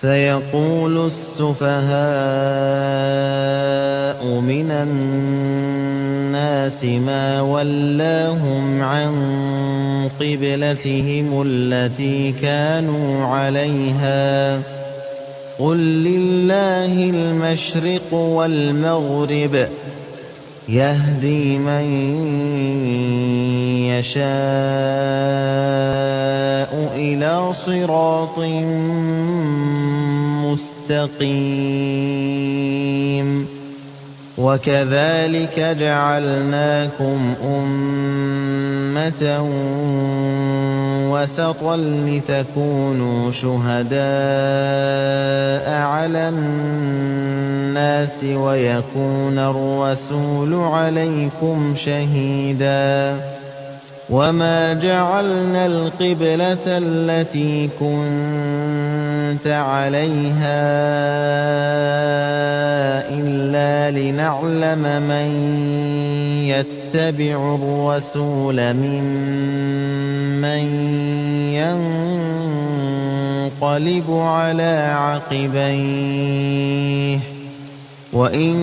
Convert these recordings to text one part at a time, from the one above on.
سيقول السفهاء من الناس ما ولاهم عن قبلتهم التي كانوا عليها قل لله المشرق والمغرب يهدي من يشاء إلى صراط مستقيم وكذلك جعلناكم أمة وسطا لتكونوا شهداء على الناس ويكون الرسول عليكم شهيدا وما جعلنا القبلة التي كنت عليها إلا لنعلم من يتبع الرسول ممن ينقلب على عقبيه وإن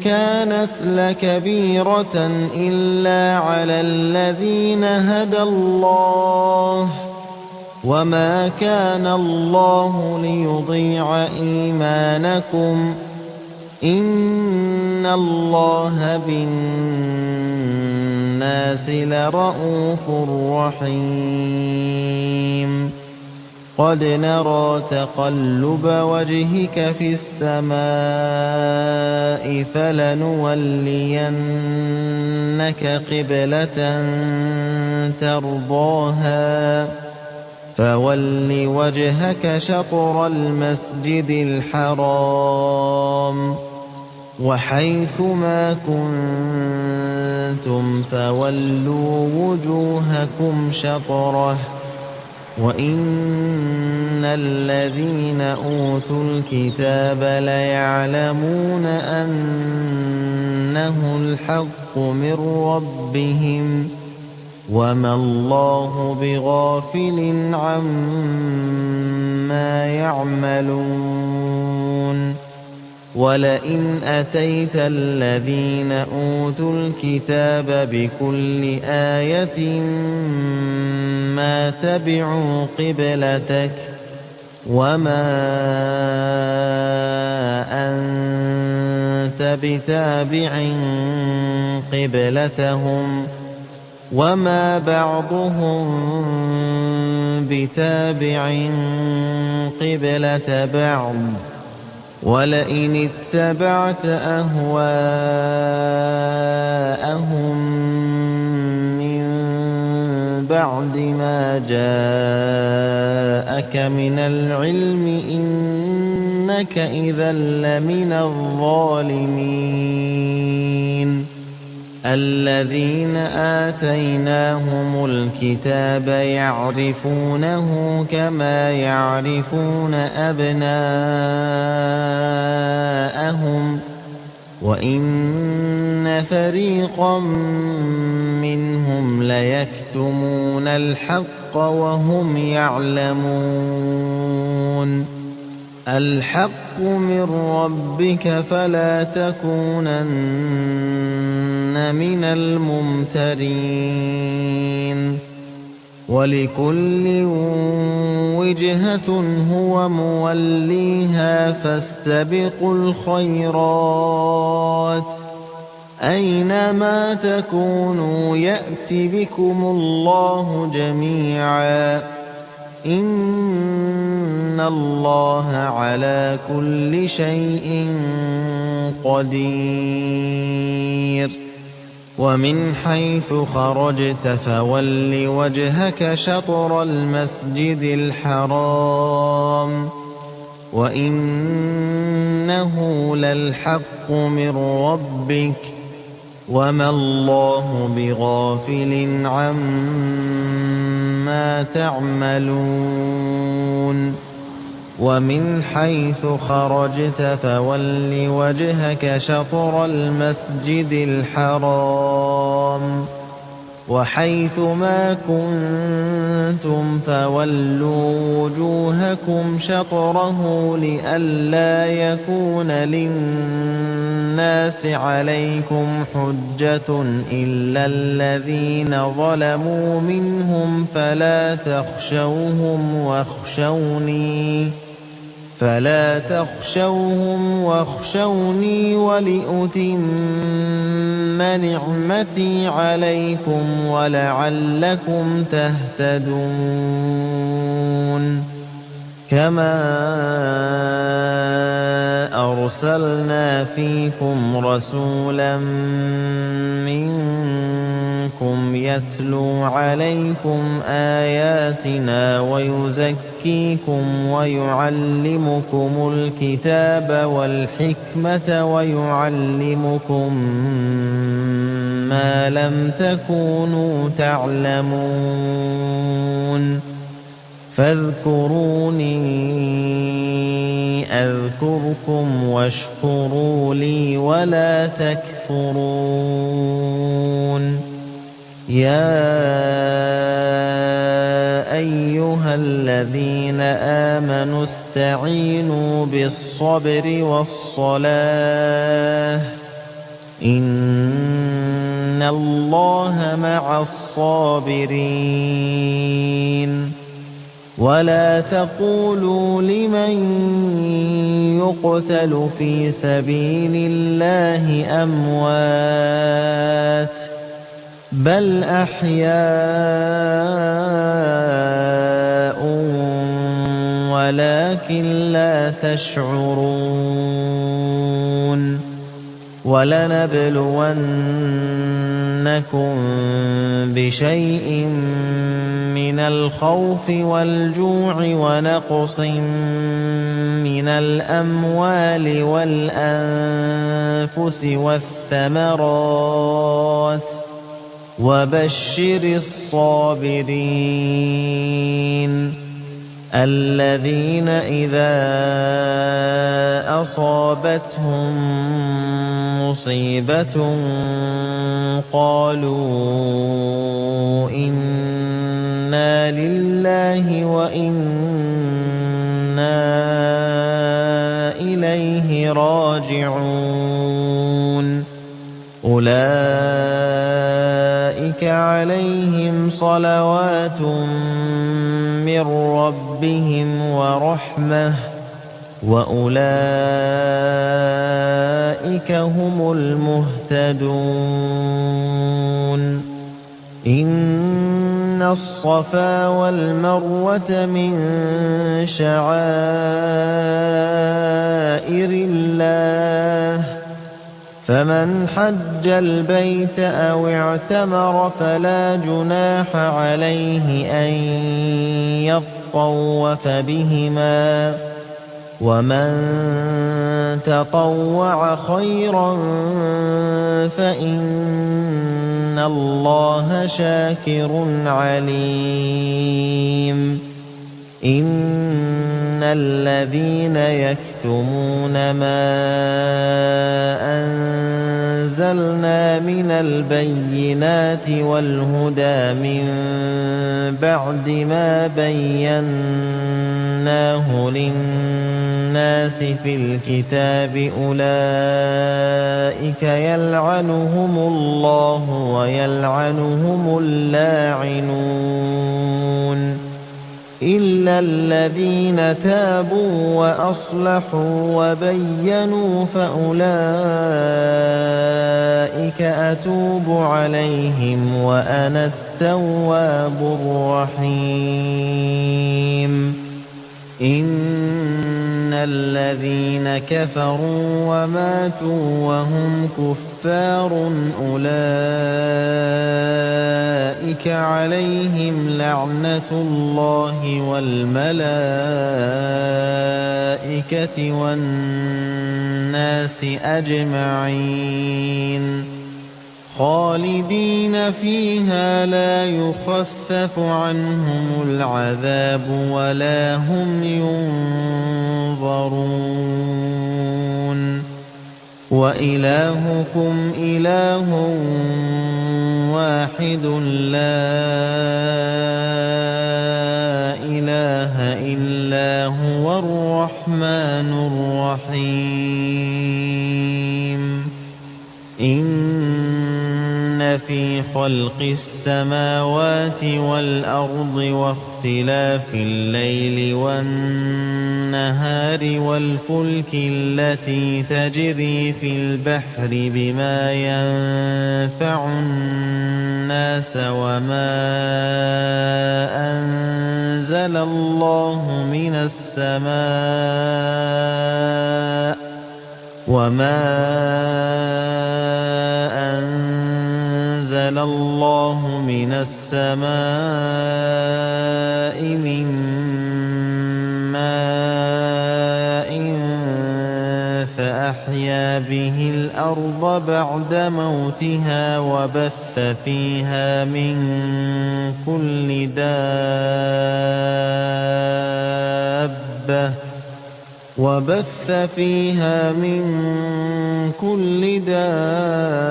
كانت لكبيرة إلا على الذين هدى الله وما كان الله ليضيع إيمانكم إن الله بالناس لرءوف رحيم قد نرى تقلب وجهك في السماء فلنولينك قبلة ترضاها فول وجهك شطر المسجد الحرام وحيث ما كنتم فولوا وجوهكم شطره وإن الذين أوتوا الكتاب ليعلمون أنه الحق من ربهم وما الله بغافل عما يعملون ولئن أتيت الذين أوتوا الكتاب بكل آية ما تبعوا قبلتك وما أنت بتابع قبلتهم وما بعضهم بتابع قبلة بعض ولئن اتبعت أهواءهم من بعد ما جاءك من العلم إنك إذا لمن الظالمين الذين آتيناهم الكتاب يعرفونه كما يعرفون أبناءهم وإن فريقا منهم ليكتمون الحق وهم يعلمون الحق من ربك فلا تكونن من الممترين ولكل وجهة هو موليها فاستبقوا الخيرات أينما تكونوا يأت بكم الله جميعا إن الله على كل شيء قدير ومن حيث خرجت فول وجهك شطر المسجد الحرام وإنه للحق من ربك وما الله بغافل عما تعملون ومن حيث خرجت فول وجهك شطر المسجد الحرام وحيث ما كنتم فولوا وجوهكم شطره لئلا يكون للناس عليكم حجة إلا الذين ظلموا منهم فلا تخشوهم واخشوني ولأتم نعمتي عليكم ولعلكم تهتدون كما أرسلنا فيكم رسولا منكم يتلو عليكم آياتنا ويزكيكم ويعلمكم الكتاب والحكمة ويعلمكم ما لم تكونوا تعلمون فاذكروني أذكركم واشكروا لي ولا تكفرون يا أيها الذين آمنوا استعينوا بالصبر والصلاة إن الله مع الصابرين ولا تقولوا لمن يقتل في سبيل الله أموات بل أحياء ولكن لا تشعرون ولنبلونكم بشيء من الخوف والجوع ونقص من الأموال والأنفس والثمرات وبشر الصابرين الذين إذا أصابتهم مصيبة قالوا إنا لله وإنا إليه راجعون أولئك عليهم صلوات من ربهم ورحمة وأولئك هم المهتدون إن الصفا والمروة من شعائر الله فمن حج البيت أو اعتمر فلا جناح عليه أن يطوف بهما ومن تطوع خيرا فإن الله شاكر عليم إن الذين يكتمون ما أنزلنا من البينات والهدى من بعد ما بيناه للناس في الكتاب أولئك يلعنهم الله ويلعنهم اللاعنون إلا الذين تابوا وأصلحوا وبينوا فأولئك أتوب عليهم وأنا التواب الرحيم إن الذين كفروا وماتوا وهم كفار أولئك عليهم لعنة الله والملائكة والناس أجمعين خالدين فيها لا يخفف عنهم العذاب ولا هم ينظرون وإلهكم إله واحد لا إله إلا هو الرحمن الرحيم إن في خلق السماوات والأرض واختلاف الليل والنهار والفلك التي تجري في البحر بما ينفع الناس أنزل الله من السماء من ماء فأحيا به الأرض بعد موتها وبث فيها من كل دابة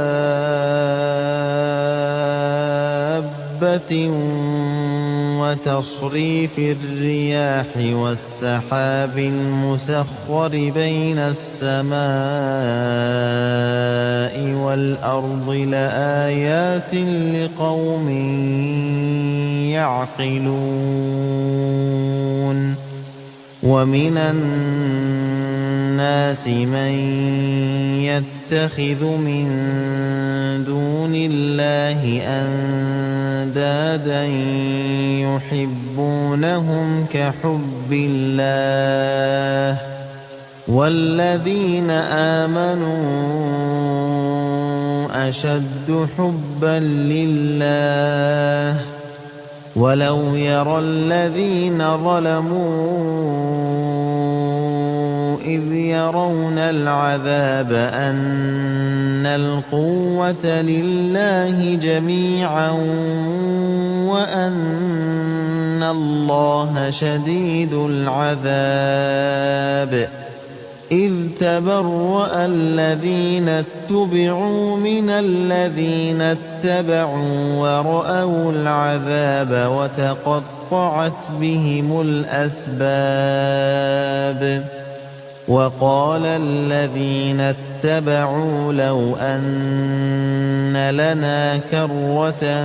وتصريف الرياح والسحاب المسخر بين السماء والأرض لآيات لقوم يعقلون ومن الناس من يتخذ من دون الله أندادا يحبونهم كحب الله والذين آمنوا أشد حبا لله ولو يرى الذين ظلموا إذ يرون العذاب أن القوة لله جميعا وأن الله شديد العذاب إذ تبرأ الذين اتبعوا من الذين اتبعوا ورأوا العذاب وتقطعت بهم الأسباب وقال الذين اتبعوا لو أن لنا كرة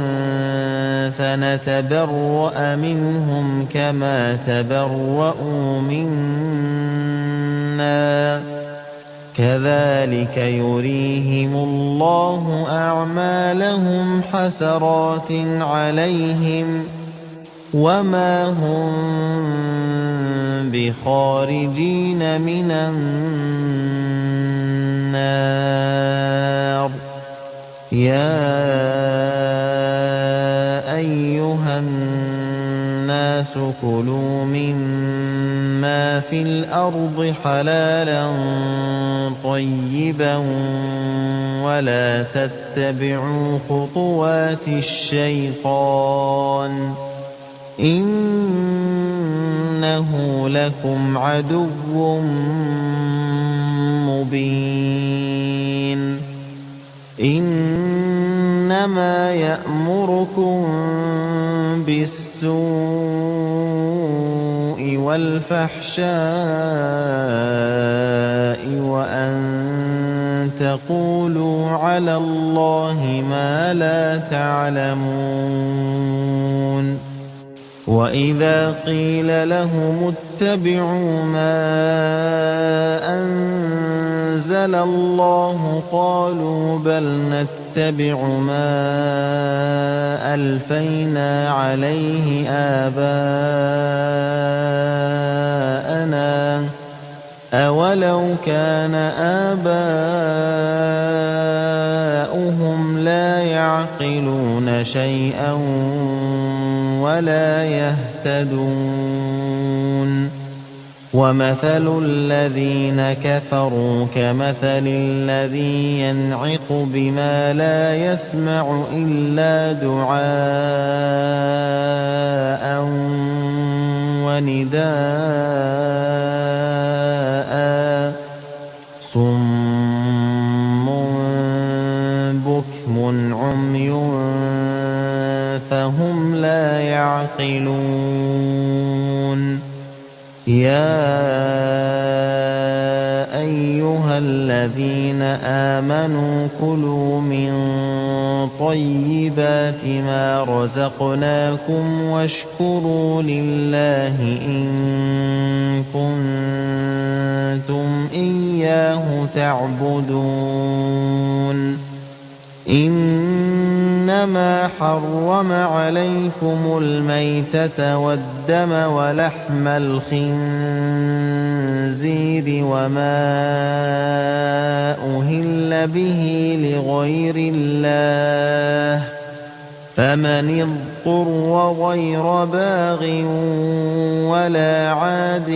فنتبرأ منهم كما تبرأوا منا كذلك يريهم الله أعمالهم حسرات عليهم وما هم بخارجين من النار يا أيها الناس كلوا مما في الأرض حلالا طيبا ولا تتبعوا خطوات الشيطان إنه لكم عدو مبين إنما يأمركم بالسوء والفحشاء وأن تقولوا على الله ما لا تعلمون وإذا قيل لهم اتبعوا ما أنزل الله قالوا بل نتبع ما ألفينا عليه آباءنا أولو كان آباؤهم لا يعقلون شيئا ولا يهتدون ومثل الذين كفروا كمثل الذي ينعق بما لا يسمع إلا دعاء ونداء صم بكم عمي يعقلون يا أيها الذين آمنوا كلوا من طيبات ما رزقناكم واشكروا لله إن كنتم إياه تعبدون إنما حرم عليكم الميتة والدم ولحم الخنزير وما أهل به لغير الله فمن اضطر غير باغ ولا عاد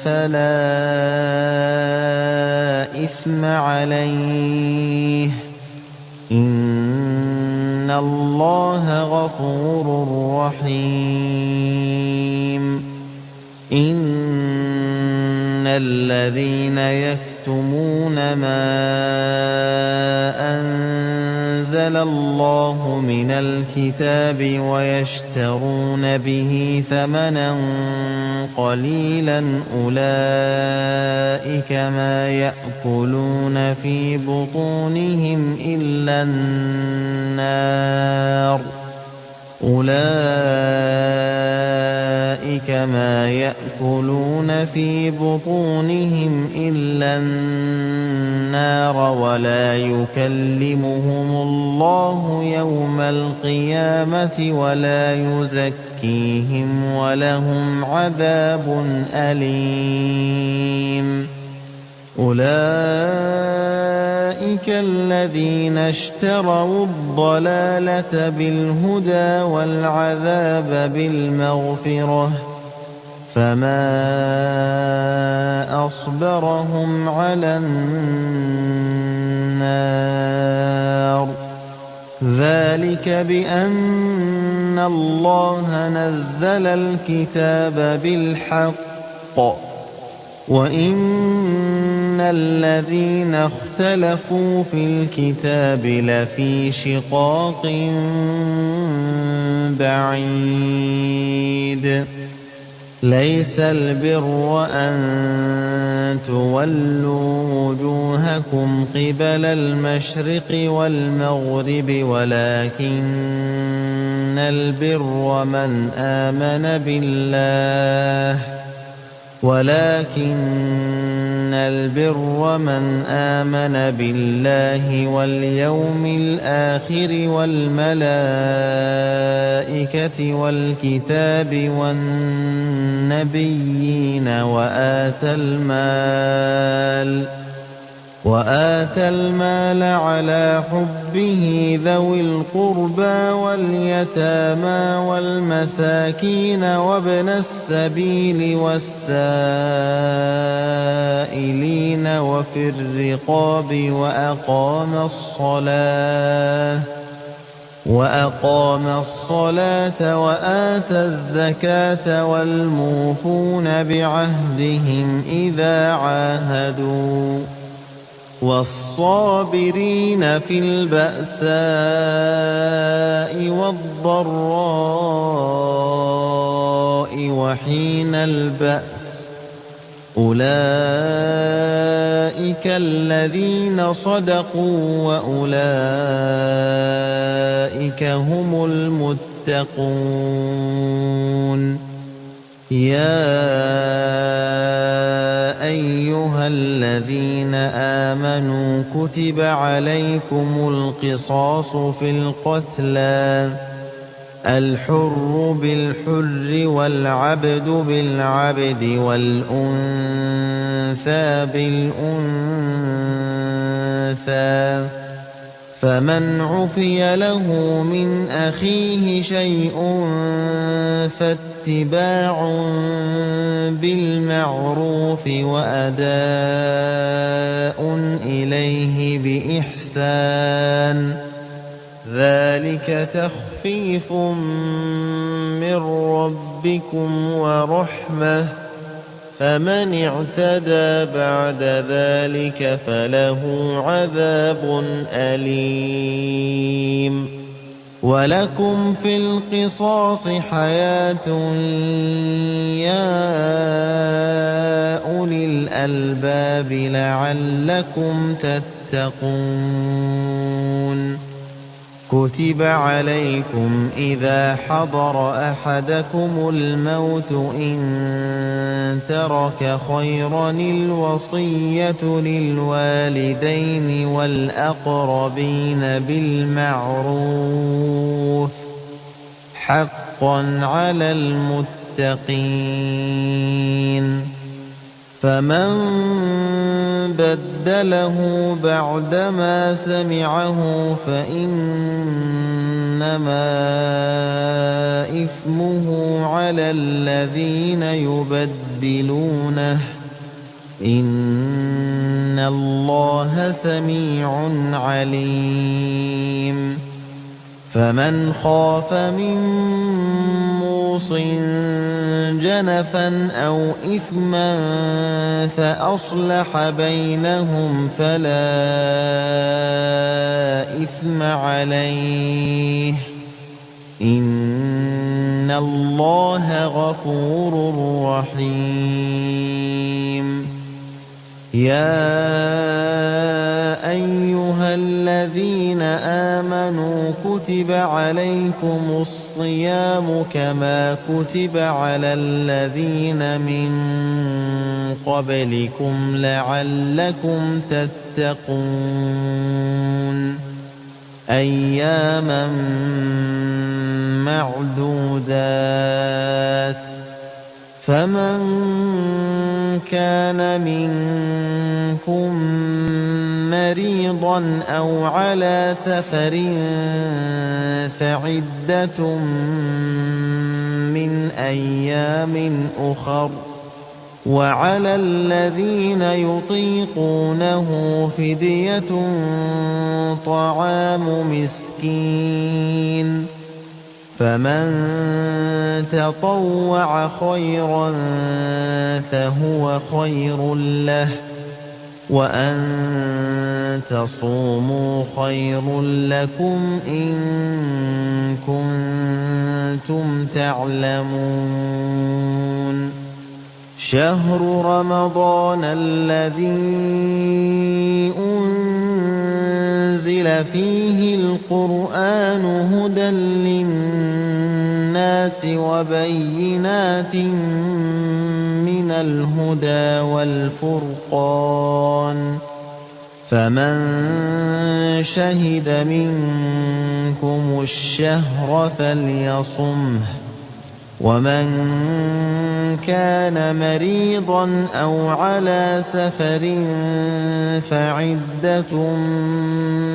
فلا إثم عليه إن الله غفور رحيم إن الذين يكتمون ما أنزل الله من الكتاب ويشترون به ثمنا قليلا أولئك ما يأكلون في بطونهم إلا النار أولئك ما يأكلون في بطونهم إلا النار ولا يكلمهم الله يوم القيامة ولا يزكيهم ولهم عذاب أليم أولئك الذين اشتروا الضلالة بالهدى والعذاب بالمغفرة فما أصبرهم على النار ذلك بأن الله نزل الكتاب بالحق وإن الذين اختلفوا في الكتاب لفي شقاق بعيد ليس البر أن تولوا وجوهكم قبل المشرق والمغرب ولكن البر من آمن بالله واليوم الآخر والملائكة والكتاب والنبيين وآتى المال على حبه ذوي القربى واليتامى والمساكين وابن السبيل والسائلين وفي الرقاب وأقام الصلاة وآتى الزكاة والموفون بعهدهم إذا عاهدوا والصابرين في البأساء والضراء وحين البأس أولئك الذين صدقوا وأولئك هم المتقون يا أيها الذين آمنوا كتب عليكم القصاص في القتلى الحر بالحر والعبد بالعبد والأنثى بالأنثى فمن عفي له من أخيه شيء فاتباع بالمعروف وأداء إليه بإحسان ذلك تخفيف من ربكم ورحمة فمن اعتدى بعد ذلك فله عذاب أليم وَلَكُمْ فِي الْقِصَاصِ حَيَاةٌ يَا أُولِي الْأَلْبَابِ لَعَلَّكُمْ تَتَّقُونَ كُتِبَ عَلَيْكُمْ إِذَا حَضَرَ أَحَدَكُمُ الْمَوْتُ إِن تَرَكَ خَيْرًا الْوَصِيَّةُ لِلْوَالِدَيْنِ وَالْأَقْرَبِينَ بِالْمَعْرُوفِ ۖ حَقًّا عَلَى الْمُتَّقِينَ. فَمَن بَدَّلَهُ بَعْدَمَا سَمِعَهُ فَإِنَّمَا إِثْمُهُ عَلَى الَّذِينَ يُبَدِّلُونَهُ ۚ إِنَّ اللَّهَ سَمِيعٌ عَلِيمٌ. فَمَنْ خَافَ مِن مُّوصٍ جَنَفًا أَوْ إِثْمًا فَأَصْلَحَ بَيْنَهُمْ فَلَا إِثْمَ عَلَيْهِ ۚ إِنَّ اللَّهَ غَفُورٌ رَّحِيمٌ. يَا أَيُّهَا الَّذِينَ آمَنُوا كُتِبَ عَلَيْكُمُ الصِّيَامُ كَمَا كُتِبَ عَلَى الَّذِينَ مِن قَبْلِكُمْ لَعَلَّكُمْ تَتَّقُونَ أَيَّامًا مَّعْدُودَاتٍ. فَمَن كَانَ مِنكُم مَّرِيضًا أَوْ عَلَىٰ سَفَرٍ فَعِدَّةٌ مِّنْ أَيَّامٍ أُخَرَ ۚ وَعَلَى الَّذِينَ يُطِيقُونَهُ فِدْيَةٌ طَعَامُ مِسْكِينٍ ۖ فَمَن تَطَوَّعَ خَيْرًا فَهُوَ خَيْرٌ لَّهُ ۚ وَأَن تَصُومُوا خَيْرٌ لَّكُمْ إِن كُنتُمْ تَعْلَمُونَ. شَهْرُ رَمَضَانَ الَّذِي أُنزِلَ فِيهِ الْقُرْآنُ هُدًى لِّلنَّاسِ وَبَيِّنَاتٍ مِّنَ الْهُدَىٰ وَالْفُرْقَانِ ۚ فَمَن شَهِدَ مِنكُمُ الشَّهْرَ فَلْيَصُمْهُ ۖ وَمَن كَانَ مَرِيضًا أَوْ عَلَىٰ سَفَرٍ فَعِدَّةٌ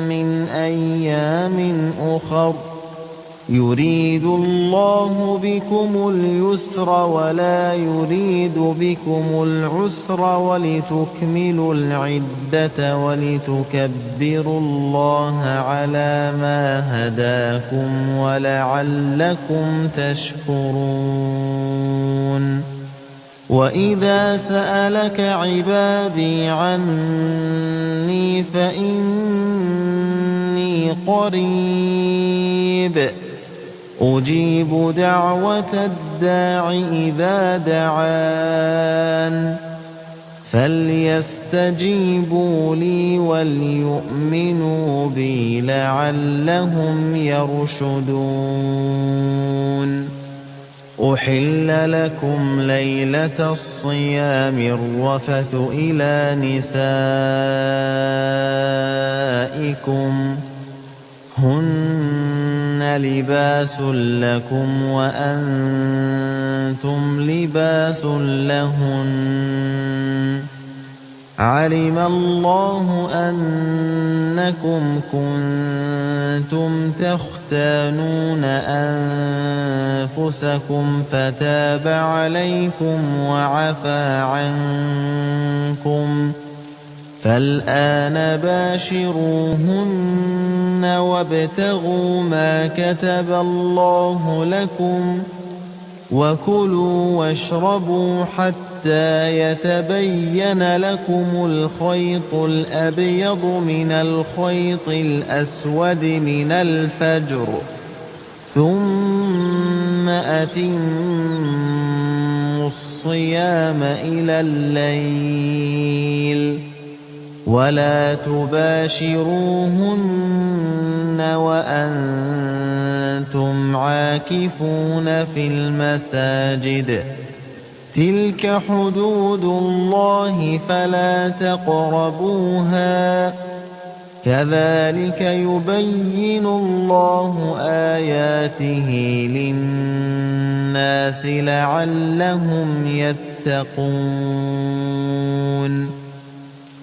مِّنْ أَيَّامٍ أُخَرَ ۚ يُرِيدُ اللَّهُ بِكُمُ الْيُسْرَ وَلَا يُرِيدُ بِكُمُ الْعُسْرَ وَلِتُكْمِلُوا الْعِدَّةَ وَلِتُكَبِّرُوا اللَّهَ عَلَىٰ مَا هَدَاكُمْ وَلَعَلَّكُمْ تَشْكُرُونَ. وَإِذَا سَأَلَكَ عِبَادِي عَنِّي فَإِنِّي قَرِيبٌ أُجِيبُ دَعْوَةَ الدَّاعِ إِذَا دَعَانِ، فَلْيَسْتَجِيبُوا لِي وَلْيُؤْمِنُوا بِي لَعَلَّهُمْ يَرْشُدُونَ. أُحِلَّ لَكُمْ لَيْلَةَ الصِّيَامِ الرَّفَثُ إِلَىٰ نِسَائِكُمْ ۚ هُنَّ لِبَاسٌ لَّكُمْ وَأَنتُمْ لِبَاسٌ لَّهُنَّ ۗ عَلِمَ اللَّهُ أَنَّكُمْ كُنتُمْ تَخْتَانُونَ أَنفُسَكُمْ فَتَابَ عَلَيْكُمْ وَعَفَا عَنكُمْ ۖ فَالْآنَ بَاشِرُوهُنَّ وَابْتَغُوا مَا كَتَبَ اللَّهُ لَكُمْ ۚ وَكُلُوا وَاشْرَبُوا حَتَّىٰ يَتَبَيَّنَ لَكُمُ الْخَيْطُ الْأَبْيَضُ مِنَ الْخَيْطِ الْأَسْوَدِ مِنَ الْفَجْرِ ۖ ثم أتموا الصيام إلى الليل ولا تباشروهن وأنتم عاكفون في المساجد تلك حدود الله فلا تقربوها كذلك يبين الله آياته للناس لعلهم يتقون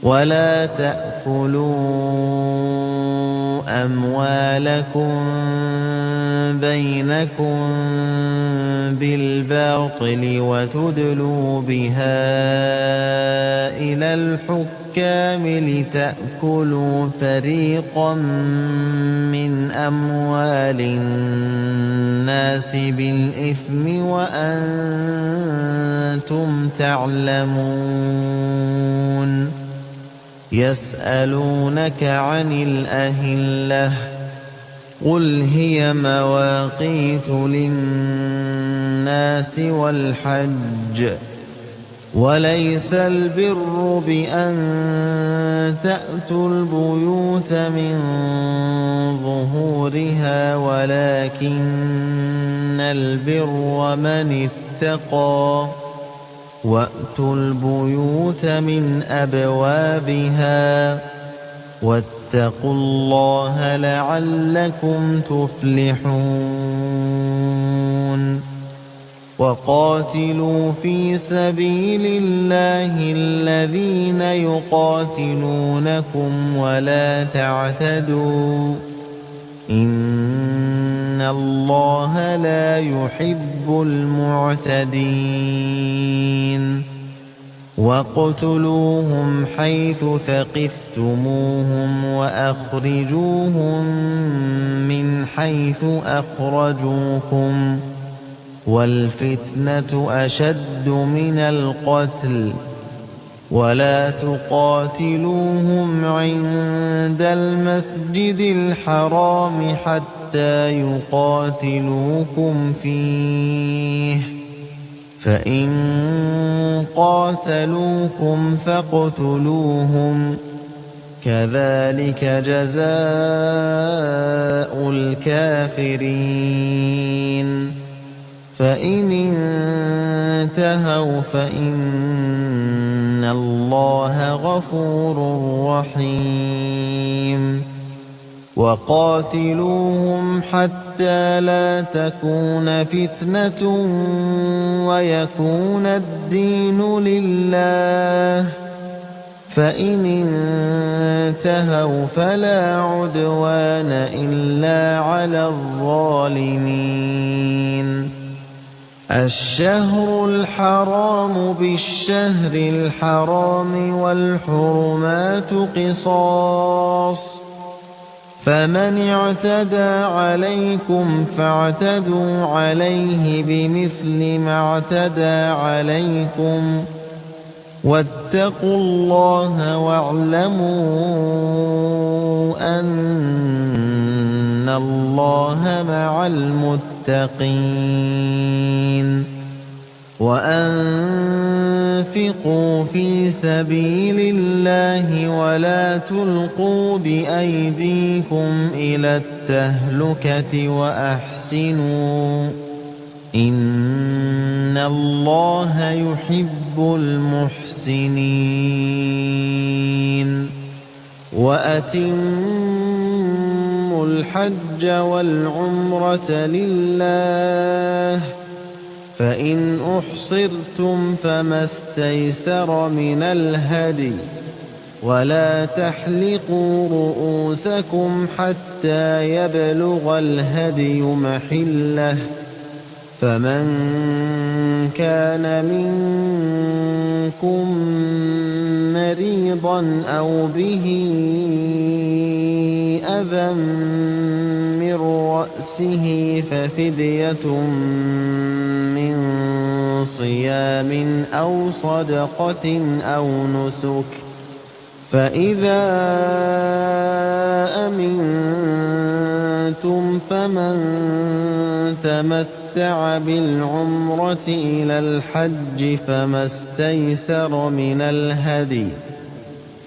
ولا تأكلوا أموالكم بينكم بالباطل وتدلوا بها إلى الحكام لتأكلوا فريقا من أموال الناس بالإثم وأنتم تعلمون يسألونك عن الأهلة قل هي مواقيت للناس والحج وليس البر بأن تأتوا البيوت من ظهورها ولكن البر من اتقى وأتوا البيوت من أبوابها واتقوا الله لعلكم تفلحون وقاتلوا في سبيل الله الذين يقاتلونكم ولا تعتدوا إن الله لا يحب المعتدين واقتلوهم حيث ثقفتموهم وأخرجوهم من حيث أخرجوكم والفتنة أشد من القتل ولا تقاتلوهم عند المسجد الحرام حتى يقاتلوكم فيه فإن قاتلوكم فاقتلوهم كذلك جزاء الكافرين فإن انتهوا فإن الله غفور رحيم وقاتلوهم حتى لا تكون فتنة ويكون الدين لله فإن انتهوا فلا عدوان إلا على الظالمين الشهر الحرام بالشهر الحرام والحرمات قصاص فمن اعتدى عليكم فاعتدوا عليه بمثل ما اعتدى عليكم واتقوا الله واعلموا أن الله مع المتقين وأنفقوا في سبيل الله ولا تلقوا بأيديكم إلى التهلكة وأحسنوا إن الله يحب المحسنين وأتموا الحج والعمرة لله فإن أحصرتم فما استيسر من الهدي ولا تحلقوا رؤوسكم حتى يبلغ الهدي محله فمن كان منكم مريضا أو به أذى من رأسه ففدية من صيام أو صدقة أو نسك فإذا أمنتم فمن تمتع بالعمرة إلى الحج فما استيسر من الهدي،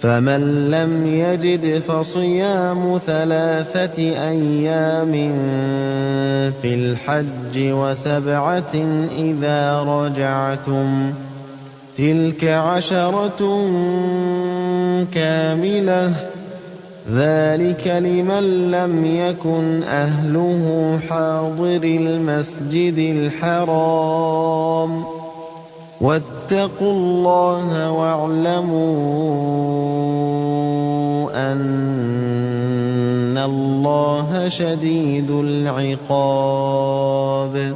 فمن لم يجد فصيام 3 أيام في الحج و7 إذا رجعتم، تلك 10 كاملة، ذلك لمن لم يكن أهله حاضر المسجد الحرام. واتقوا الله واعلموا أن الله شديد العقاب.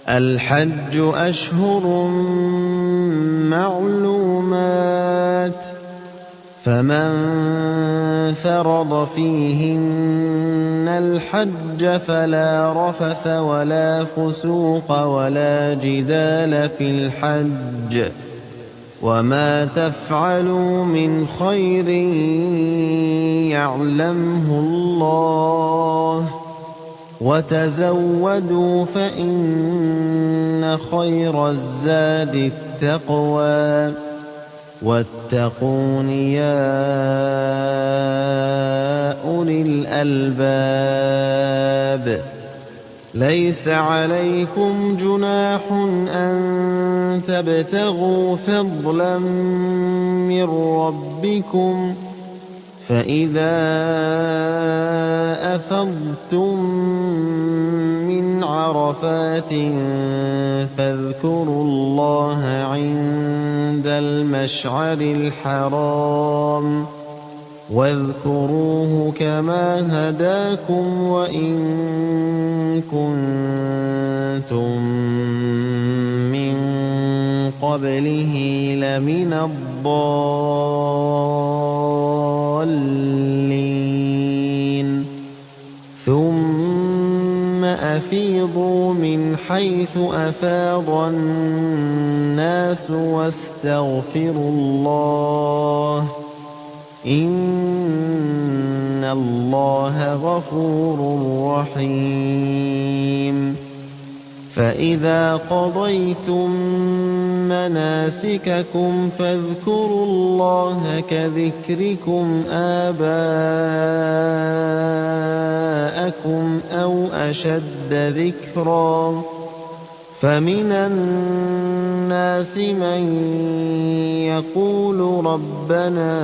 الحج أشهر معلومات، فمن فرض فيهن الحج فلا رفث ولا فسوق ولا جدال في الحج، وما تفعلوا من خير يعلمه الله، وتزودوا فإن خير الزاد التقوى، واتقون يا أولي الألباب. ليس عليكم جناح أن تبتغوا فضلا من ربكم، فإذا أفضتم من عرفات فاذكروا الله عند المشعر الحرام، واذكروه كما هداكم وإن كنتم من قبله لمن الضالين. ثم أفيضوا من حيث أفاض الناس واستغفروا الله، إن الله غفور رحيم. فإذا قضيتم مناسككم فاذكروا الله كذكركم آباءكم أو أشد ذكرا، فمن الناس من يقول ربنا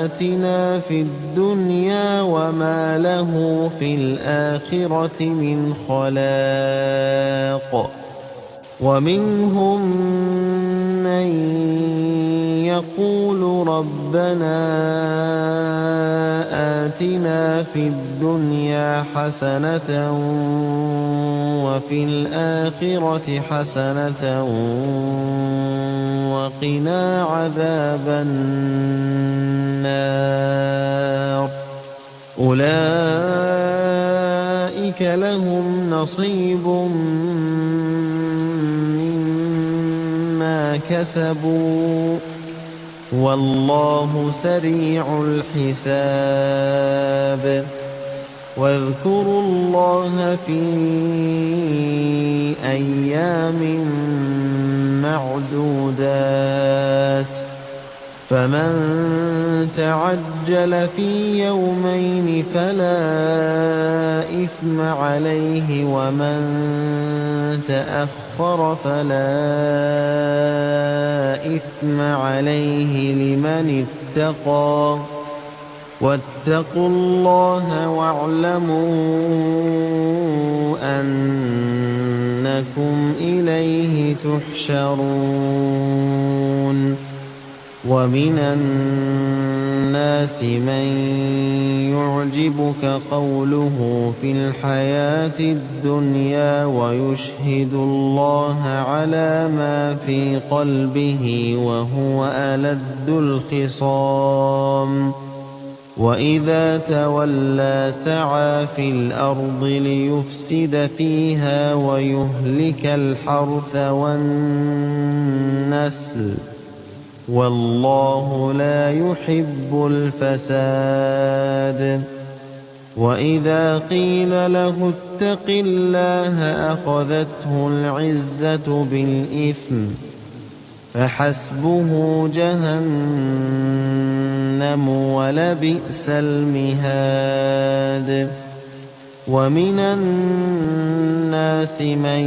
آتنا في الدنيا وما له في الآخرة من خلاق، ومنهم من يقول ربنا آتنا في الدنيا حسنة وفي الآخرة حسنة وقنا عذاب النار. أولئك لهم نصيب مما كسبوا والله سريع الحساب. واذكروا الله في أيام معدودات، فمن تعجل في يومين فلا إثم عليه، ومن تأخر فلا إثم عليه لمن اتقى. واتقوا الله واعلموا أنكم إليه تحشرون. ومن الناس من يعجبك قوله في الحياة الدنيا ويشهد الله على ما في قلبه وهو ألد الخصام، وإذا تولى سعى في الأرض ليفسد فيها ويهلك الحرث والنسل، والله لا يحب الفساد. وإذا قيل له اتق الله أخذته العزة بالإثم فحسبه جهنم ولبئس المهاد. ومن الناس من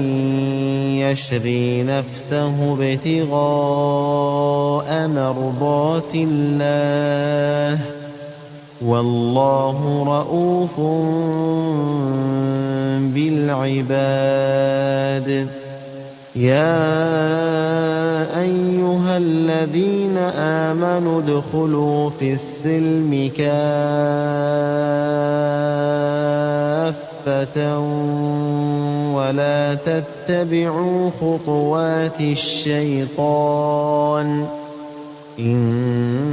يشري نفسه ابتغاء مرضات الله والله رءوف بالعباد. يا أيها الذين آمنوا ادخلوا في السلم كافة ولا تتبعوا خطوات الشيطان إنه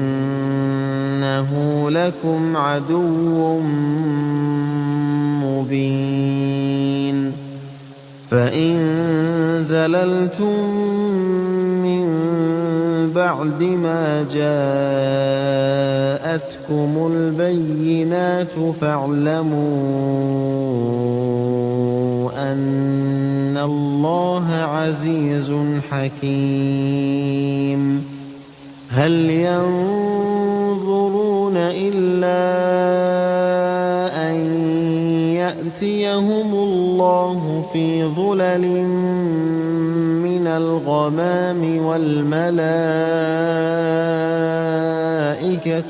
لكم عدو مبين. فإن زللتم من بعد ما جاءتكم البينات فاعلموا أن الله عزيز حكيم. هل ينظرون إلا أن يأتيهم الله في ظلل من الغمام والملائكة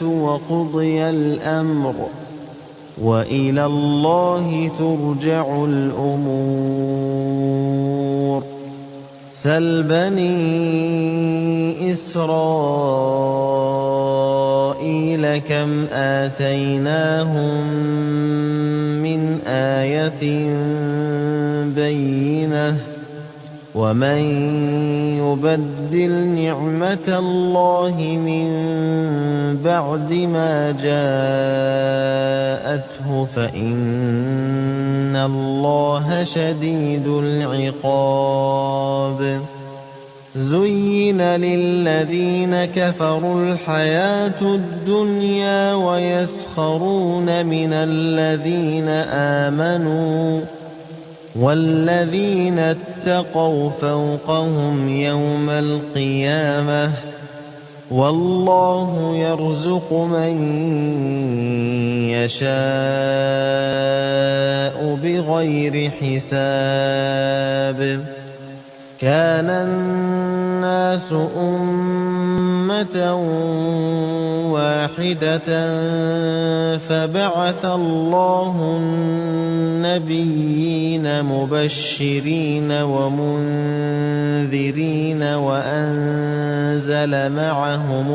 وقضي الأمر وإلى الله ترجع الأمور. سل بني إسرائيل كم آتيناهم من آية بينة ومن يبدل نعمة الله من بعد ما جاءته فإن الله شديد العقاب. زين للذين كفروا الحياة الدنيا ويسخرون من الذين آمنوا والذين اتقوا فوقهم يوم القيامة والله يرزق من يشاء بغير حساب. كان الناس أمة واحدة فبعث الله النبيين مبشرين ومنذرين وأنزل معهم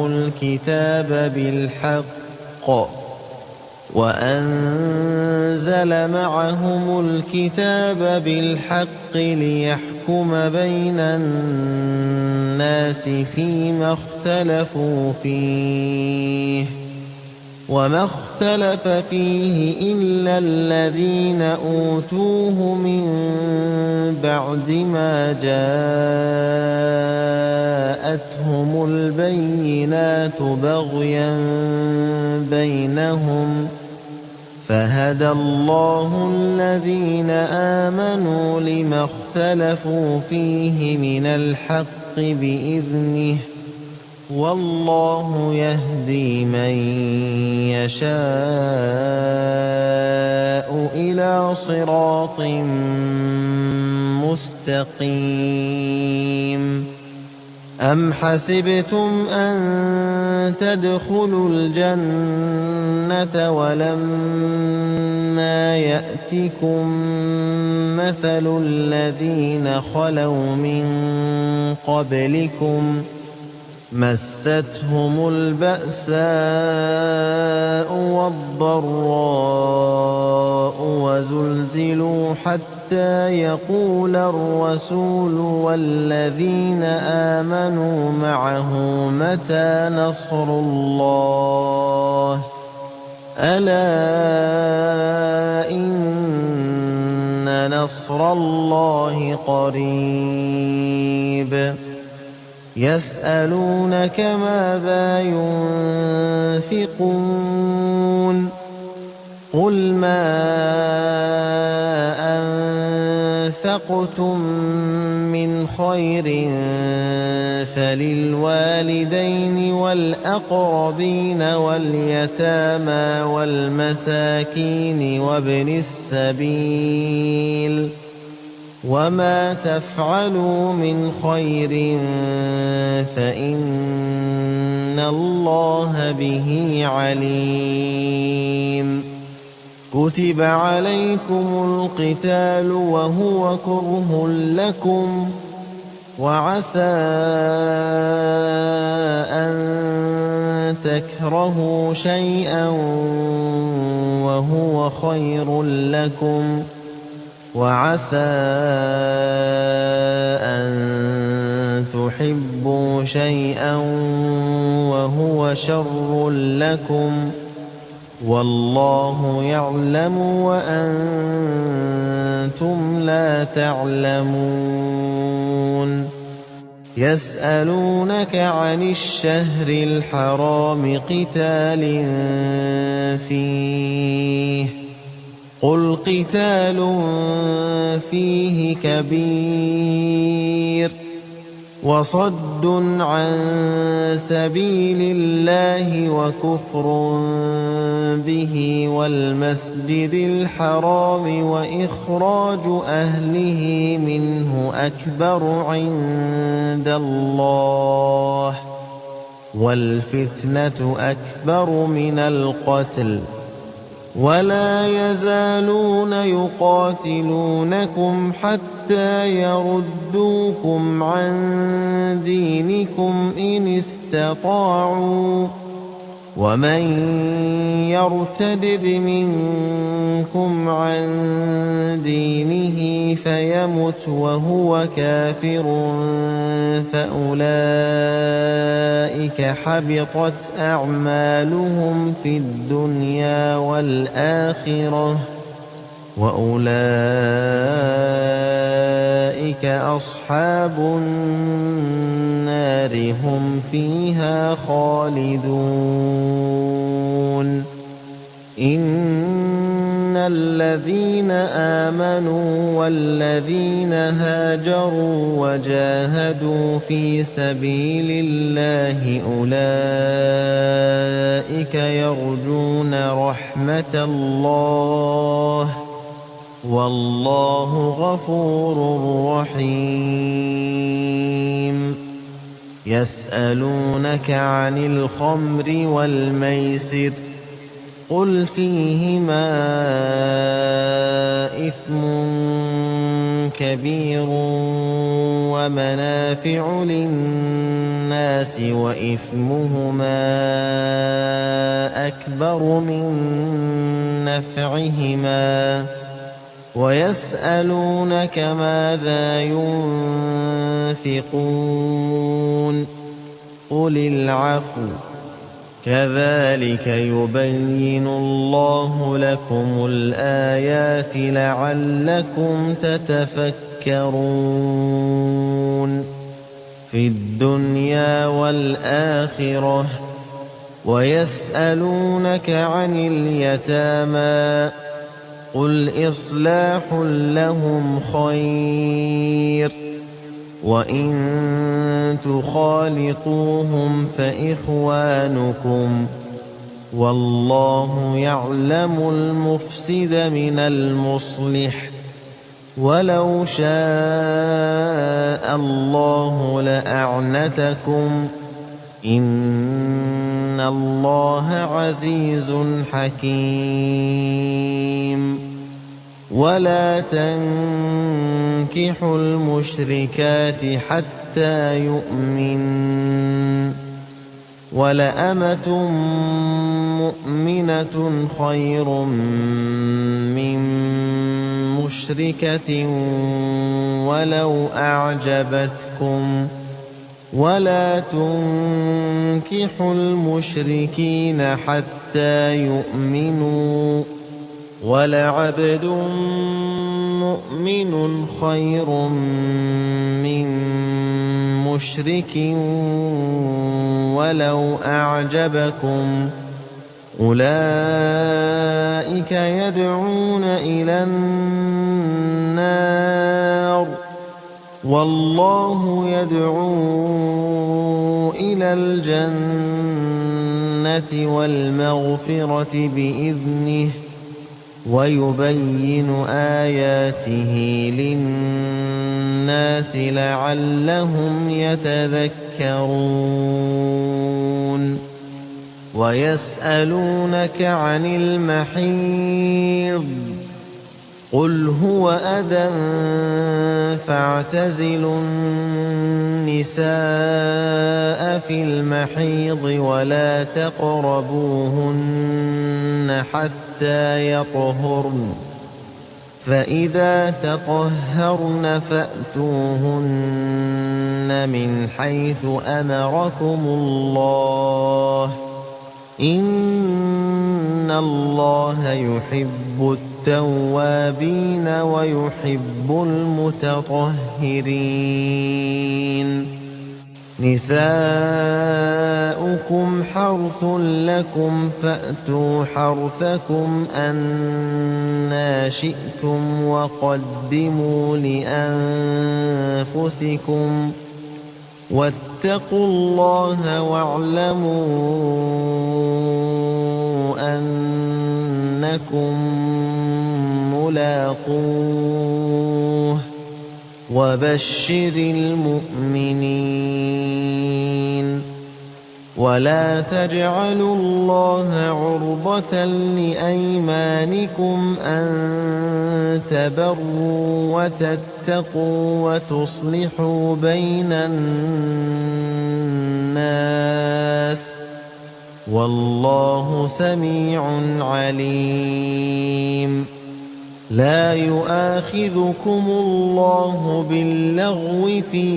الكتاب بالحق ليحكم بين الناس فيما اختلفوا فيه وما اختلف فيه إلا الذين أوتوه من بعد ما جاءتهم البينات بغيا بينهم فهدى الله الذين آمنوا لما اختلفوا فيه من الحق بإذنه والله يهدي من يشاء إلى صراط مستقيم. أم حسبتم أن تدخلوا الجنة ولما يأتكم مثل الذين خلوا من قبلكم مستهم البأساء والضراء وزلزلوا حتى يقول الرسول والذين آمنوا معه متى نصر الله ألا إن نصر الله قريب. يسألونك ماذا ينفقون قل ما أنفقتم من خير فللوالدين والأقربين واليتامى والمساكين وابن السبيل وما تفعلوا من خير فإن الله به عليم كتب عليكم القتال وهو كره لكم وعسى أن تكرهوا شيئا وهو خير لكم وعسى أن تحبوا شيئا وهو شر لكم والله يعلم وأنتم لا تعلمون يسألونك عن الشهر الحرام قتال فيه قل قتال فيه كبير وصد عن سبيل الله وكفر به والمسجد الحرام وإخراج أهله منه أكبر عند الله والفتنة أكبر من القتل ولا يزالون يقاتلونكم حتى يردوكم عن دينكم إن استطاعوا ومن يرتدد منكم عن دينه فيمت وهو كافر فأولئك حبطت أعمالهم في الدنيا والآخرة وأولئك أصحاب النار هم فيها خالدون إن الذين آمنوا والذين هاجروا وجاهدوا في سبيل الله أولئك يرجون رحمة الله والله غفور رحيم يسألونك عن الخمر والميسر قل فيهما إثم كبير ومنافع للناس وإثمهما أكبر من نفعهما ويسألونك ماذا ينفقون قل العفو كذلك يبين الله لكم الآيات لعلكم تتفكرون في الدنيا والآخرة ويسألونك عن اليتامى قل إصلاح لهم خير وإن تخالطوهم فإخوانكم والله يعلم المفسد من المصلح ولو شاء الله لأعنتكم إن الله عزيز حكيم ولا تنكحوا المشركات حتى يؤمن ولأمة مؤمنة خير من مشركة ولو أعجبتكم ولا تنكحوا المشركين حتى يؤمنوا ولعبد مؤمن خير من مُشْرِكٍ وَلَوْ أَعْجَبَكُمْ أُولَئِكَ يَدْعُونَ إِلَى النَّارِ وَاللَّهُ يَدْعُو إِلَى الْجَنَّةِ وَالْمَغْفِرَةِ بِإِذْنِهِ وَيُبَيِّنُ آيَاتِهِ لِلنَّاسِ لَعَلَّهُمْ يَتَذَكَّرُونَ وَيَسْأَلُونَكَ عَنِ الْمَحِيضِ قُلْ هُوَ أَذًى فَاعْتَزِلُوا النِّسَاءَ فِي الْمَحِيضِ وَلَا تَقْرَبُوهُنَّ حَتَّىٰ يَطْهُرْنَ فَإِذَا تَطَهَّرْنَ فَأْتُوهُنَّ مِنْ حَيْثُ أَمَرَكُمُ اللَّهُ إِنَّ اللَّهَ يُحِبُّ التَّوَّابِينَ وَيُحِبُّ الْمُتَطَهِّرِينَ نِسَاؤُكُمْ حَرْثٌ لَكُمْ فَأْتُوا حَرْثَكُمْ أَنَّىٰ شِئْتُمْ وَقَدِّمُوا لِأَنفُسِكُمْ وَاتَّقُوا اللَّهَ وَاعْلَمُوا أَنَّكُم مُّلَاقُوهُ وَبَشِّرِ الْمُؤْمِنِينَ وَلَا تَجْعَلُوا اللَّهَ عُرْضَةً لِّأَيْمَانِكُمْ أَن تَبَرُّوا وَتَتَّقُوا وَتُصْلِحُوا بَيْنَ النَّاسِ وَاللَّهُ سَمِيعٌ عَلِيمٌ لا يؤاخذكم الله باللغو في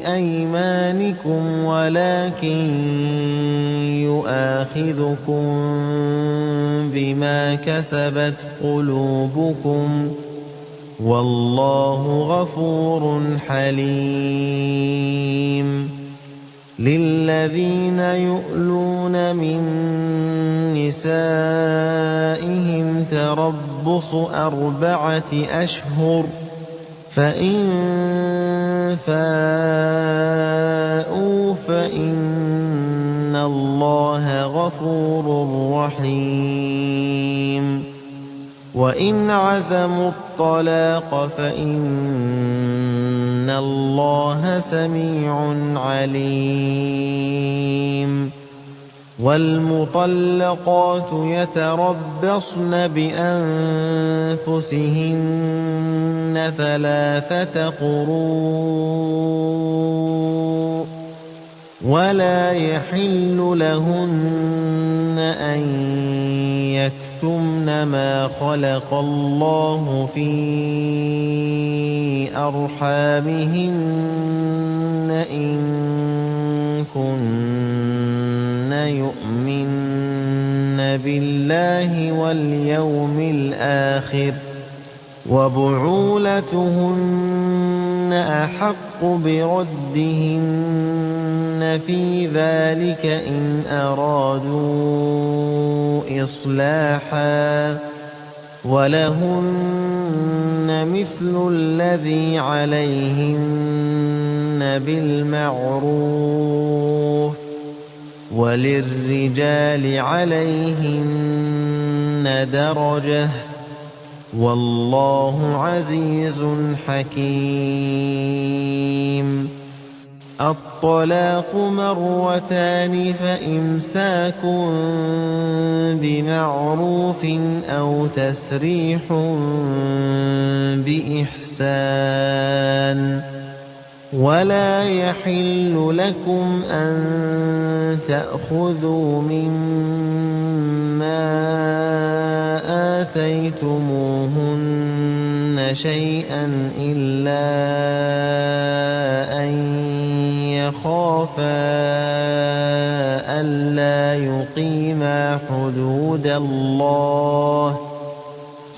أيمانكم ولكن يؤاخذكم بما كسبت قلوبكم والله غفور حليم للذين يؤلون من نسائهم تربص 4 أشهر فإن فاءوا فإن الله غفور رحيم وإن عزموا الطلاق فإن الله سميع عليم والمطلقات يتربصن بأنفسهن 3 قروء ولا يحل لهن أن يكتمن ما خلق الله في أرحامهن إن كن يؤمن بالله واليوم الآخر وبعولتهن أحق بردهن في ذلك إن أرادوا إصلاحا ولهن مثل الذي عليهن بالمعروف وللرجال عليهن درجة والله عزيز حكيم الطلاق 2 فإمساك بمعروف أو تسريح بإحسان ولا يحل لكم أن تأخذوا مما آتيتموهن شيئا إلا أن يخافا ألا يقيما حدود الله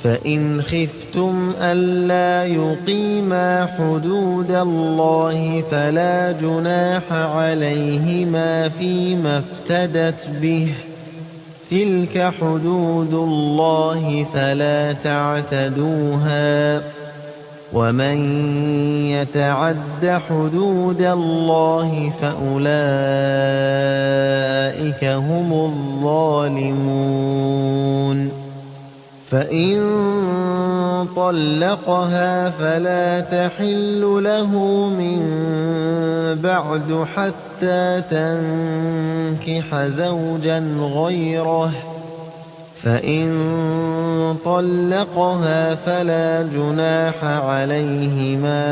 فإن خفتم ألا يقيما حدود الله فلا جناح عليهما فيما افتدت به، تلك حدود الله فلا تعتدوها، ومن يتعد حدود الله فأولئك هم الظالمون. فإن طلقها فلا تحل له من بعد حتى تنكح زوجا غيره، فإن طلقها فلا جناح عليهما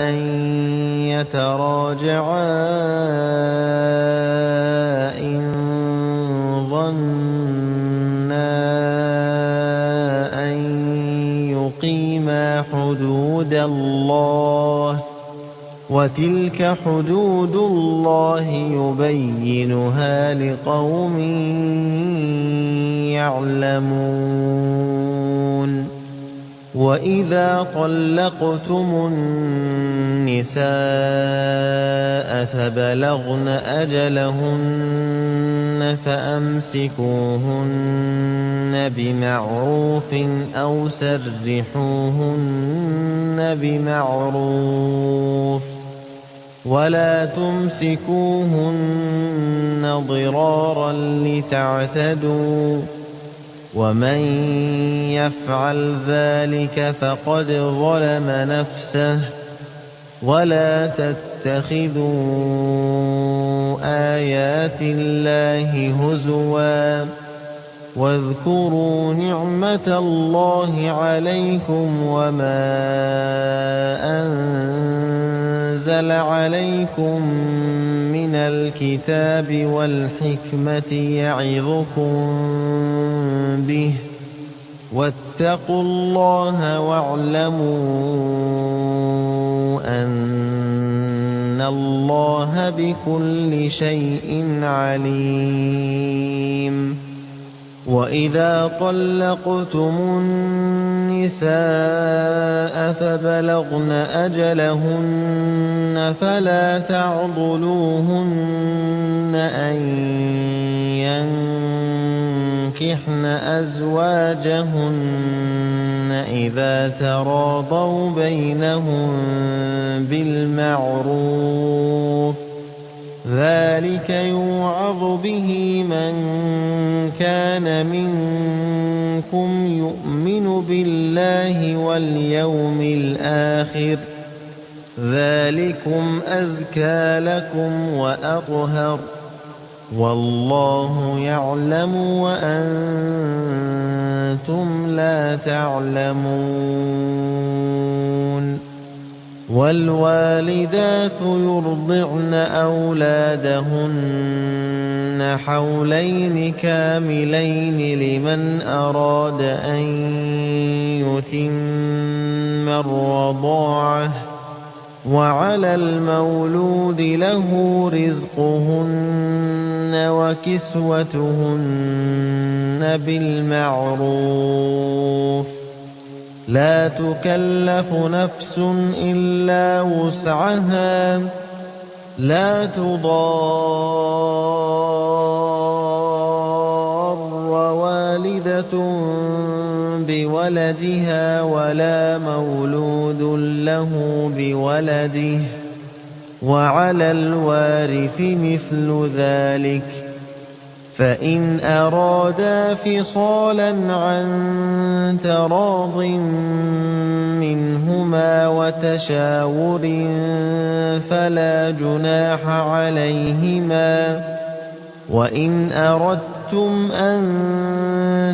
أن يتراجعا إن ظنا أن يقيما حدود الله، وتلك حدود الله يبينها لقوم يعلمون. وإذا طلقتم النساء فبلغن أجلهن فأمسكوهن بمعروف أو سرحوهن بمعروف، ولا تمسكوهن ضرارا لتعتدوا، ومن يفعل ذلك فقد ظلم نفسه. ولا تتخذوا آيات الله هزوا، واذكروا نعمة الله عليكم وما أنزل عليكم من الكتاب والحكمة يعظكم به، واتقوا الله واعلموا أن الله بكل شيء عليم. وإذا طلقتم النساء فبلغن أجلهن فلا تعضلوهن أن ينكحن أزواجهن إذا تراضوا بينهم بالمعروف، ذلك يوعظ به من كان منكم يؤمن بالله واليوم الآخر، ذلكم أزكى لكم وأطهر، والله يعلم وأنتم لا تعلمون. والوالدات يرضعن أولادهن حولين كاملين لمن أراد أن يتم الرضاعة، وعلى المولود له رزقهن وكسوتهن بالمعروف، لا تكلف نفس إلا وسعها، لا تضار والدة بولدها ولا مولود له بولده، وعلى الوارث مثل ذلك، فإن أرادا فصالا عن تراض منهما وتشاور فلا جناح عليهما. وإن أردتم أن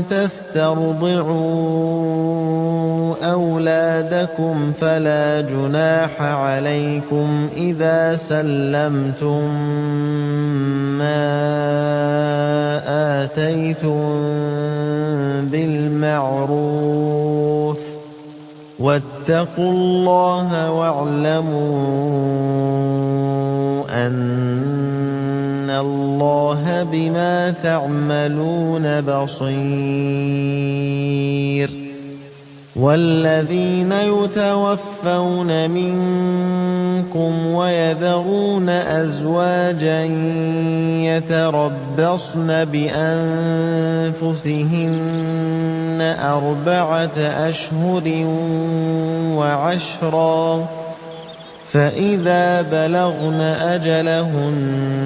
تسترضعوا أولادكم فلا جناح عليكم إذا سلمتم ما آتيتم بالمعروف، واتقوا الله واعلموا أن اللَّهَ بِمَا تَعْمَلُونَ بَصِيرٌ وَالَّذِينَ يُتَوَفَّوْنَ مِنكُمْ وَيَذَرُونَ أَزْوَاجًا يَتَرَبَّصْنَ بِأَنفُسِهِنَّ 4 أشهر وعشرا فإذا بلغن أجلهن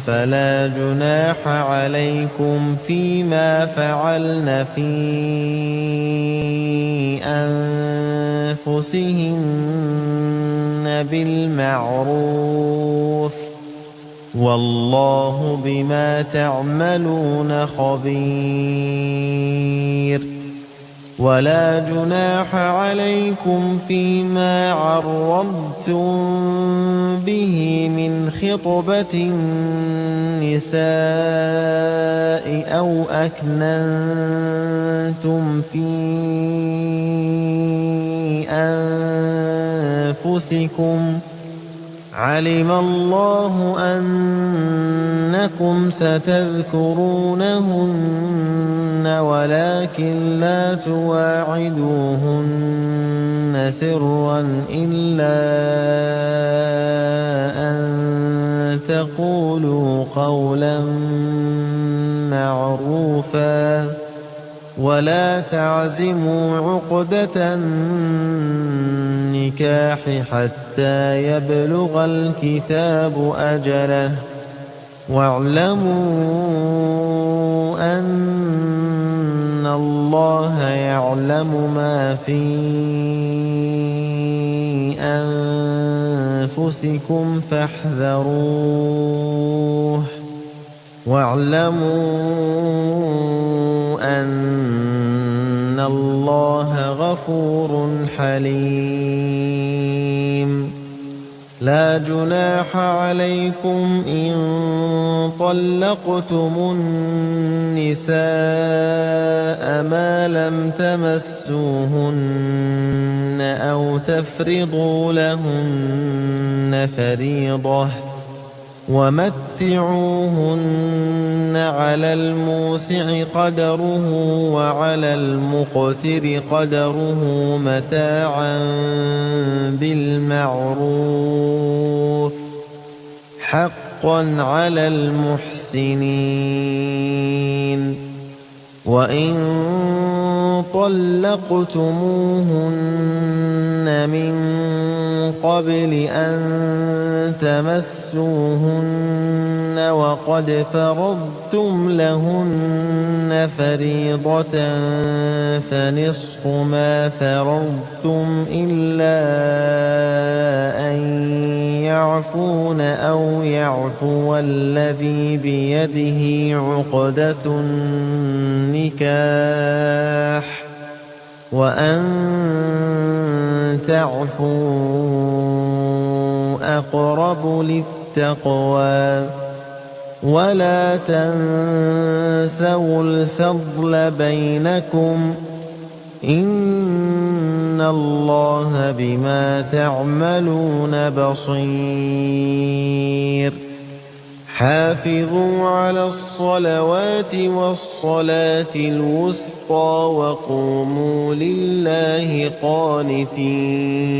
فلا جناح عليكم فيما فعلن في أنفسهن بالمعروف والله بما تعملون خبير ولا جناح عليكم فيما عرضتم به من خطبة النساء أو أكننتم في أنفسكم علم الله أنكم ستذكرونهن ولكن لا تواعدوهن سرا إلا أن تقولوا قولا معروفا ولا تعزموا عقدة النكاح حتى يبلغ الكتاب أجله واعلموا أن الله يعلم ما في أنفسكم فاحذروه واعلموا أن الله غفور حليم لا جناح عليكم إن طلقتم النساء ما لم تمسوهن أو تفرضوا لهن فريضة ومتعوهن على الموسع قدره وعلى المقتر قدره متاعا بالمعروف حقا على المحسنين وإن طلقتموهن من قبل أن تمسوهن وقد فرضتم لهن فريضة فنصف ما فرضتم إلا أن يعفون أو يعفو الذي بيده عقدة النكاح وأن تعفوا أقرب للتقوى ولا تنسوا الفضل بينكم إن الله بما تعملون بصير حافظوا على الصلوات والصلاة الوسطى وقوموا لله قانتين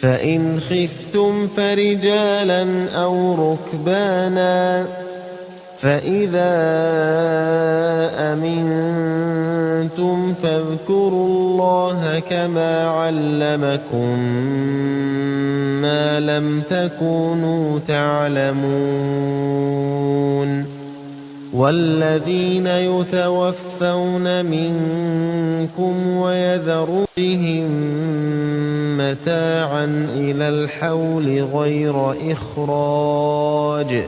فإن خفتم فرجالا أو ركبانا فإذا أمنتم فاذكروا الله كما علمكم ما لم تكونوا تعلمون والذين يتوفون منكم ويذرون بهم متاعا إلى الحول غير إخراج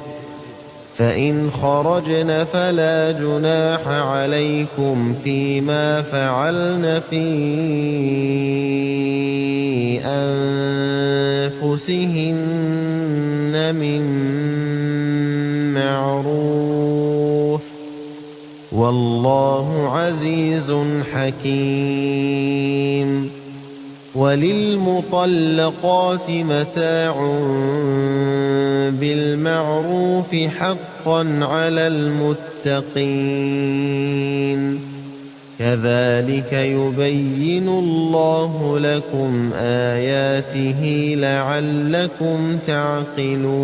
فإن خرجن فلا جناح عليكم فيما فعلن في أنفسهن من معروف والله عزيز حكيم وَلِلْمُطَلَّقَاتِ مَتَاعٌ بِالْمَعْرُوفِ حَقًّا عَلَى الْمُتَّقِينَ كَذَلِكَ يُبَيِّنُ اللَّهُ لَكُمْ آيَاتِهِ لَعَلَّكُمْ تَعْقِلُونَ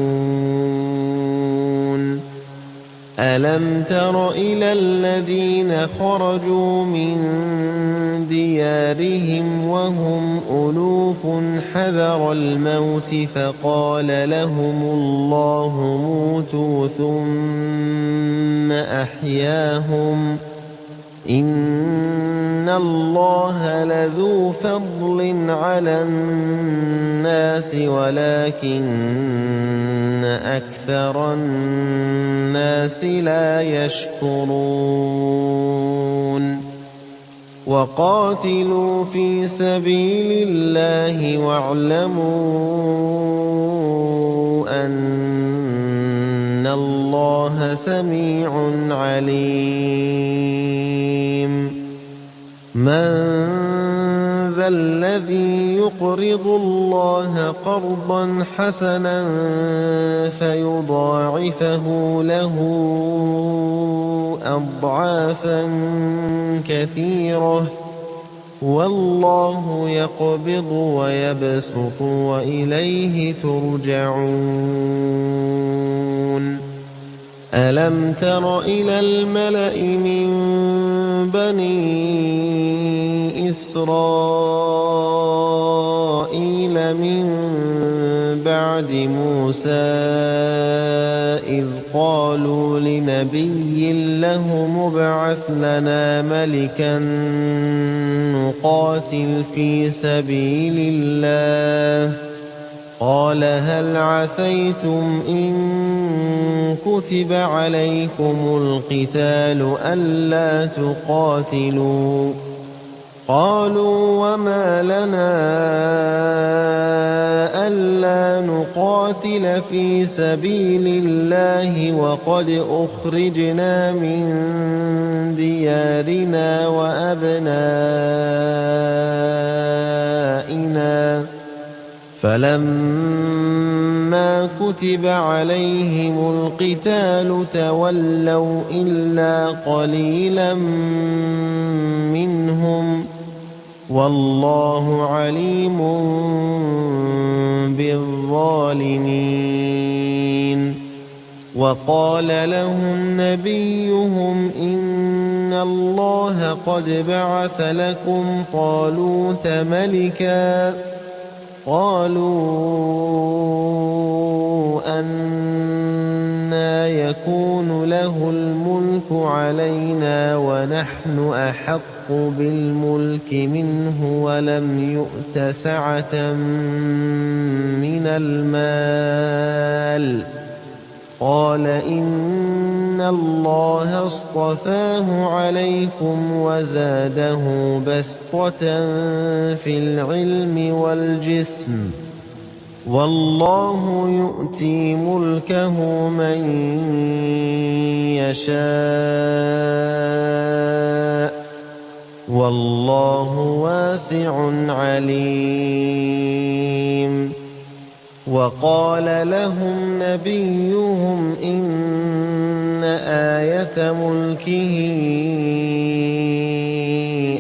أَلَمْ تَرَ إِلَى الَّذِينَ خَرَجُوا مِن دِيَارِهِمْ وَهُمْ أُلُوفٌ حَذَرَ الْمَوْتِ فَقَالَ لَهُمُ اللَّهُ مُوتُوا ثُمَّ أَحْيَاهُمْ إِنَّ اللَّهَ لَذُو فَضْلٍ عَلَى النَّاسِ وَلَكِنَّ أَكْثَرَ النَّاسِ لَا يَشْكُرُونَ وَقَاتِلُوا فِي سَبِيلِ اللَّهِ وَاعْلَمُوا أَنَّ اللَّهَ سَمِيعٌ عَلِيمٌ مَنْ ذَا الَّذِي يُقْرِضُ اللَّهَ قَرْضًا حَسَنًا فَيُضَاعِفَهُ لَهُ أَضْعَافًا كَثِيرَةً وَاللَّهُ يَقْبِضُ وَيَبْسُطُ وَإِلَيْهِ تُرْجَعُونَ أَلَمْ تَرَ إِلَى الْمَلَإِ مِن بَنِي إِسْرَائِيلَ مِن بَعْدِ مُوسَىٰ إِذْ قَالُوا لِنَبِيٍّ لَّهُمُ ابْعَثْ لَنَا مَلِكًا نُّقَاتِلْ فِي سَبِيلِ اللَّهِ قَالَ هَلْ عَسَيْتُمْ إِن كُتِبَ عَلَيْكُمُ الْقِتَالُ أَلَّا تُقَاتِلُوا ۖ قَالُوا وَمَا لَنَا أَلَّا نُقَاتِلَ فِي سَبِيلِ اللَّهِ وَقَدْ أُخْرِجْنَا مِن دِيَارِنَا وَأَبْنَائِنَا فَلَمَّا كُتِبَ عَلَيْهِمُ الْقِتَالُ تَوَلَّوْا إِلَّا قَلِيلًا مِّنْهُمْ ۗ وَاللَّهُ عَلِيمٌ بِالظَّالِمِينَ وَقَالَ لَهُمْ نَبِيُّهُمْ إِنَّ اللَّهَ قَدْ بَعَثَ لَكُمْ طَالُوتَ مَلِكًا قَالُوا أَنَّىٰ يَكُونُ لَهُ الْمُلْكُ عَلَيْنَا وَنَحْنُ أَحَقُّ بِالْمُلْكِ مِنْهُ وَلَمْ يُؤْتَ سَعَةً مِّنَ الْمَالِ ۚ قَالَ إِنَّ اللَّهَ اصْطَفَاهُ عَلَيْكُمْ وَزَادَهُ بَسْطَةً فِي الْعِلْمِ وَالْجِسْمِ ۖ وَاللَّهُ يُؤْتِي مُلْكَهُ مَن يَشَاءُ ۚ وَاللَّهُ وَاسِعٌ عَلِيمٌ وَقَالَ لَهُمْ نَبِيُّهُمْ إِنَّ آيَةَ مُلْكِهِ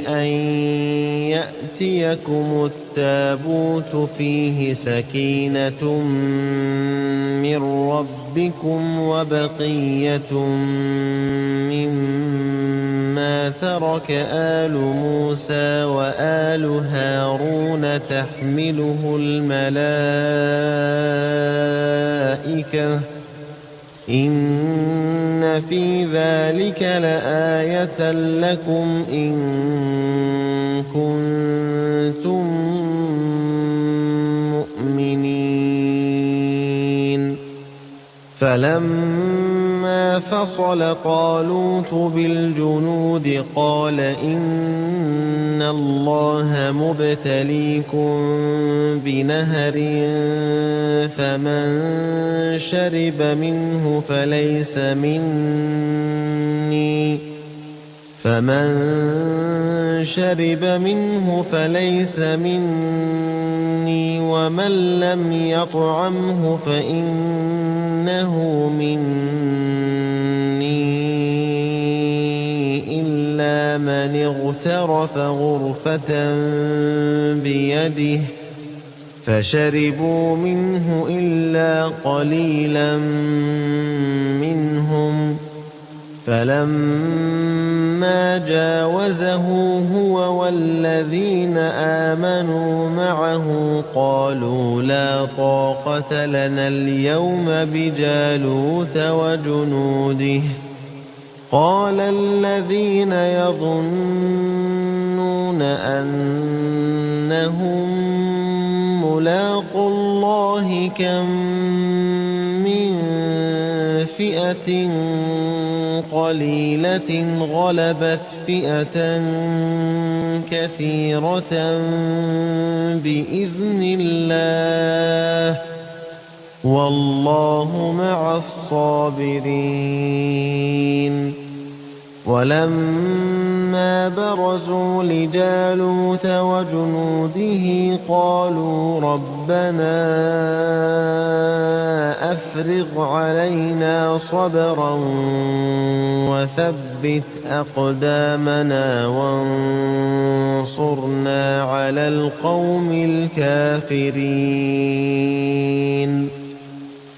أَن يَأْتِيَكُمُ التَّابُوتُ فِيهِ سَكِينَةٌ مِّن رَّبِّكُمْ وَبَقِيَّةٌ مِّمَّا تَرَكَ آلُ مُوسَىٰ وَآلُ هَارُونَ تَحْمِلُهُ الْمَلَائِكَةُ ۚ إِنَّ فِي ذَٰلِكَ لَآيَةً لَّكُمْ إِن كُنتُم مُّؤْمِنِينَ فَلَمَّا فَصَلَ طَالُوتُ بِالْجُنُودِ قَالَ إِنَّ اللَّهَ مُبْتَلِيكُم بِنَهَرٍ فَمَن شَرِبَ مِنْهُ فمن شرب منه فليس مني ومن لم يطعمه فإنه مني إلا من اغترف غرفة بيده فشربوا منه إلا قليلا منهم فلما جاوزه هو والذين آمنوا معه قالوا لا طاقة لنا اليوم بجالوت وجنوده قال الذين يظنون أنهم ملاقو الله كم من فئة قليلة غلبت فئة كثيرة بإذن الله والله مع الصابرين ولما برزوا لجالوت وجنوده قالوا ربنا أفرغ علينا صبرا وثبت أقدامنا وانصرنا على القوم الكافرين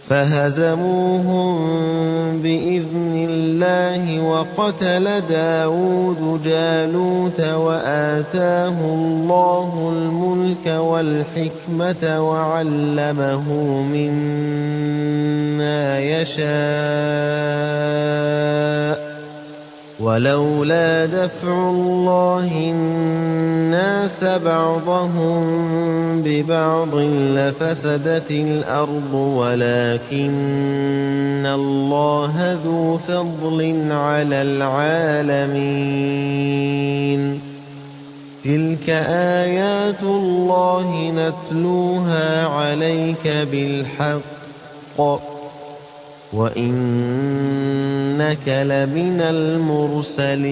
فهزموهم بإذن الله وقتل داود جالوت وآتاه الله الملك والحكمة وعلمه مما يشاء ولولا دفع الله الناس بعضهم ببعض لفسدت الأرض ولكن الله ذو فضل على العالمين تلك آيات الله نتلوها عليك بالحق وإنك لمن المرسلين